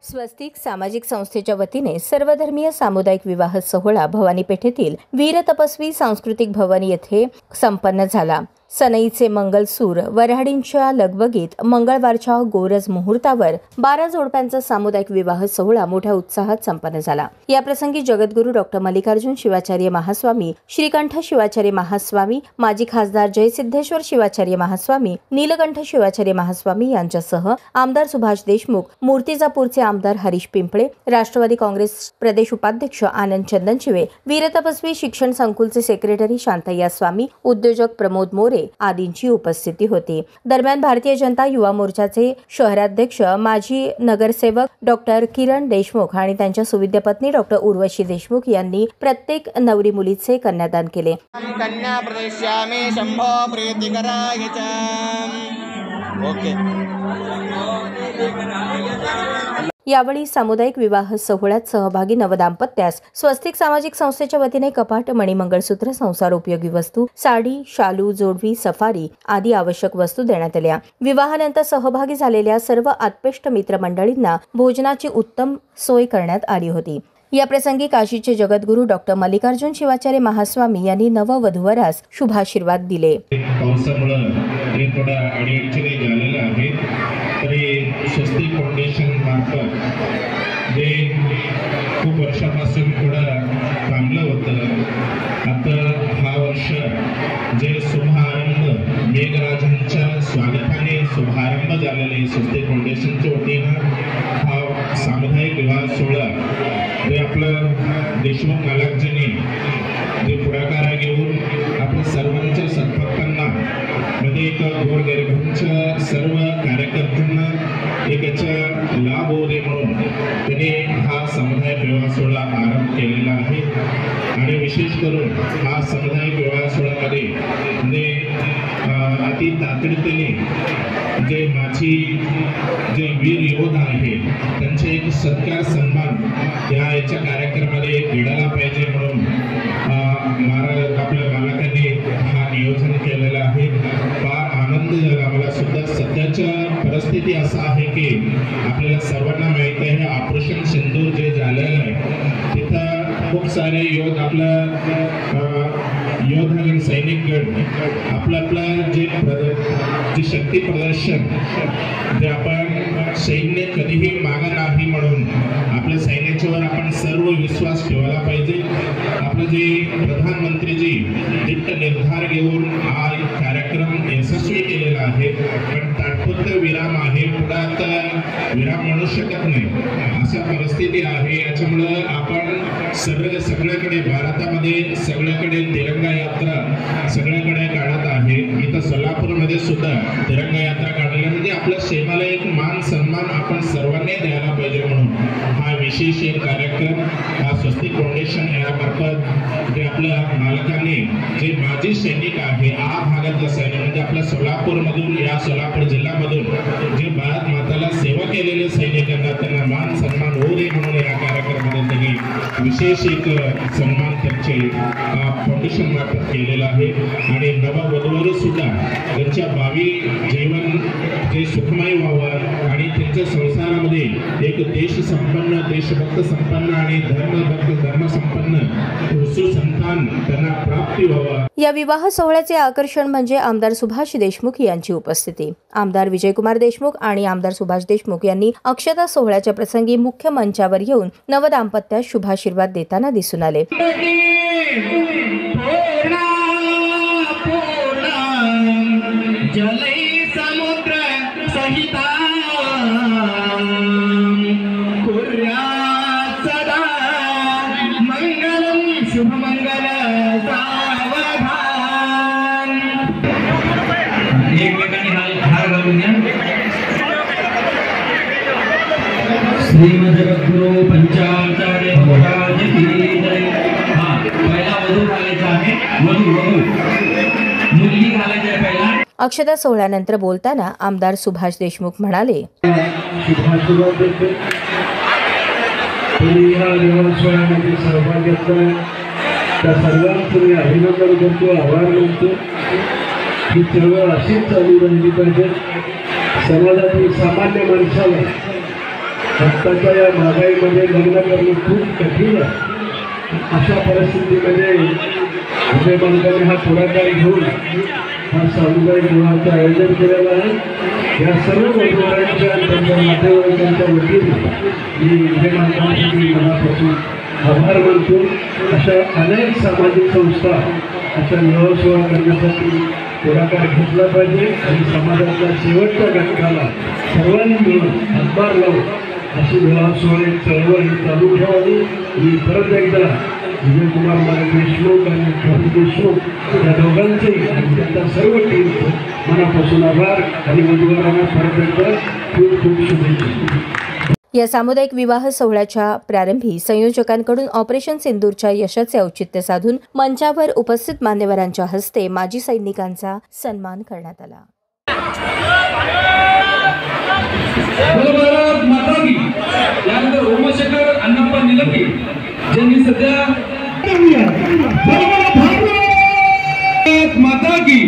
स्वस्तिक सामाजिक संस्थेच्या वतीने सर्वधर्मीय सामुदायिक विवाह सोहळा भवानी पेठेतील वीर तपस्वी सांस्कृतिक भवन येथे संपन्न झाला। सनईचे मंगलसूर वऱ्हाडींच्या लगबगीत मंगळवारच्या गोरज मुहूर्तावर 12 जोडप्यांचा सामुदायिक विवाह सोहळा मोठ्या उत्साहात संपन्न झाला। या प्रसंगी जगद्गुरू डॉ. मल्लिकार्जुन शिवाचार्य महास्वामी, श्रीकंठ शिवाचार्य महास्वामी, माजी खासदार जयसिद्धेश्वर शिवाचार्य महास्वामी, नीलकंठ शिवाचार्य महास्वामी यांच्यासह आमदार सुभाष देशमुख, मूर्तिजापूरचे आमदार हरीश पिंपळे, राष्ट्रवादी काँग्रेस प्रदेश उपाध्यक्ष आनंद चंदनशिवे, वीरतपस्वी शिक्षण संकुलचे सेक्रेटरी शांतय्या स्वामी, उद्योजक प्रमोद मोरे आदींची उपस्थिती होती। दरम्यान भारतीय जनता युवा मोर्चाचे शहराध्यक्ष माजी नगरसेवक डॉक्टर किरण देशमुख आणि त्यांच्या सुविद्य पत्नी डॉक्टर उर्वशी देशमुख यांनी प्रत्येक नवरी मुलीचे कन्यादान केले। कन्या प्रदिश्यामि शंभो प्रीतिकराय च। ओके। यावेळी सामुदायिक विवाह सोहळ्यात सहभागी नवदाम्पत्यास स्वस्तिक सामाजिक संस्थेच्या वतीने कपाट, मणिमंगळसूत्र, संसार उपयोगी वस्तू, साडी, शालू, जोडवी, सफारी आदी आवश्यक वस्तू देण्यात आल्या। विवाहानंतर सहभागी झालेल्या सर्व आत्पेष्ट मित्रमंडळींना भोजनाची उत्तम सोय करण्यात आली होती। या प्रसंगी काशीचे जगद्गुरू डॉ. मल्लिकार्जुन शिवाचार्य महास्वामी यांनी नववधूवरास शुभाशीर्वाद दिले। स्वस्तिक फाउंडेशन मार्फत जे खूप वर्षापासून थोडं थांबलं होतं, आता हा वर्ष जे शुभारंभ मेघराजांच्या स्वागताने शुभारंभ झालेले स्वस्तिक फाउंडेशनच्या वतीनं हा सामुदायिक विवाह सोहळा जे आपलं देशमुख मालकजींनी जे पुढाकार घेऊन आपल्या सर्वांच्या सद्भक्तांना मध्ये एक गोरगरिबांच्या सर्व कार्यकर्त्यांना एक याचा लाभ होऊ दे म्हणून त्यांनी हा सामुदायिक विवाह सोहळा आरंभ केलेला आहे। आणि विशेष करून हा सामुदायिक विवाह सोहळ्यामध्ये म्हणजे अति तातडीने जे माझी जे वीर योद्धा आहे त्यांचे एक सत्कार सन्मान याच्या कार्यक्रमामध्ये घडायला पाहिजे म्हणून आपल्या मालकांनी हा नियोजन केलेला आहे। फार आनंद झाला मला सुद्धा। सध्याच्या परिस्थिती असा आहे की आपल्याला सर्वांना माहित आहे ऑपरेशन सिंदूर जे झालेलं आहे तिथं खूप सारे योद्धा आपलं योद्धागण सैनिकगण आपलं जे शक्ती प्रदर्शन जे आपण सैन्य कधीही मागे नाही म्हणून आपल्या सैन्याच्यावर आपण सर्व विश्वास ठेवायला पाहिजे। आपले जे प्रधानमंत्रीजी दिट्ट निर्धार घेऊन हा कार्यक्रम यशस्वी केलेला आहे, पण तात्पुरता विराम आहे, पुढे आता विराम म्हणू शकत नाही अशा परिस्थिती आहे। याच्यामुळे आपण सगळीकडे भारतामध्ये सगळीकडे तिरंगा यात्रा सगळीकडे काढत आहे। इथं सोलापूरमध्ये सुद्धा तिरंगा यात्रा काढली म्हणजे आपल्या सेवाला एक मान सन्मान आपण सर्वांनी द्यायला पाहिजे म्हणून हा विशेष एक कार्यक्रम हा स्वस्तिक फाउंडेशन यामार्फत जे आपल्या मालकाने जे माजी सैनिक आहे आ भागातले सैनिक म्हणजे आपल्या सोलापूरमधून या सोलापूर जिल्ह्यामधून जे भारत माताला सेवा केलेले सैनिकांना त्यांना मान सन्मान होऊ दे म्हणून या कार्यक्रमामध्ये त्यांनी विशेष एक सन्मान त्यांचे फाउंडेशन मार्फत केलेला आहे। आणि नववधूवर सुद्धा त्यांच्या भावी जीवन जे सुखमय व्हावं आणि त्यांच्या संसारामध्ये एक देश संपन्न, देशभक्त संपन्न आणि धर्म संपन्न सुसंतान त्यांना प्राप्ती व्हावं। या विवाह सोहळ्याचे आकर्षण म्हणजे आमदार सुभाष देशमुख यांची उपस्थिती। आमदार विजयकुमार देशमुख आणि आमदार सुभाष देशमुख यांनी अक्षता सोहळ्याच्या प्रसंगी मुख्य मंचावर येऊन नवदाम्पत्यास शुभाशीर्वाद देताना दिसून आले। श्रीमद जगद्गुरु पंचाचार्य महाराज की जय। हा पहिला वधू घालायचा आहे, वधू मुलगी घालायची आहे पहिला। अक्षता सोहळ्यानंतर बोलताना आमदार सुभाष देशमुख म्हणाले, सर्वांचं अभिनंदन करतो, आभार मानतो। ही चळवळ अशीच चालू राहिली पाहिजे। समाजातील सामान्य माणसाला आत्ताच्या या महागाईमध्ये लग्न करणं खूप कठीण आहे. अशा परिस्थितीमध्ये विजय मालकाने हा पुढाकार घेऊन हा सामुदायिक विवाहाचं आयोजन केलेलं आहे. या सर्व वधूवरांच्या आणि त्यांच्या नातेवाईकांच्या वतीने मी विजय मालकांसाठी मनापासून आभार मानतो. अशा अनेक सामाजिक संस्था अशा विवाह सोहळा करण्यासाठी पुढाकार घेतला पाहिजे आणि समाजातल्या शेवटच्या घटकाला सर्वांनी मिळून हातभार लावून अशी विवाह सोहळे चळवळ चालू ठेवावी. मी परत एकदा विजयकुमार मालक देशमुख आणि प्रभू देशमुख या दोघांचेही आणि त्यांच्या सर्व टीमचं मनापासून आभार आणि वधूवरांना परत एकदा खूप खूप शुभेच्छा. या सामुदायिक विवाह सोहळ्याच्या प्रारंभी संयोजकांकडून ऑपरेशन सिंदूरच्या यशाचे औचित्य साधून मंचावर उपस्थित मान्यवरांच्या हस्ते माजी सैनिकांचा सन्मान करण्यात आला. भारत माता की यानंतर ओमशेखर अण्णाप्पा निलंगे ज्यांनी सध्या भारत माता की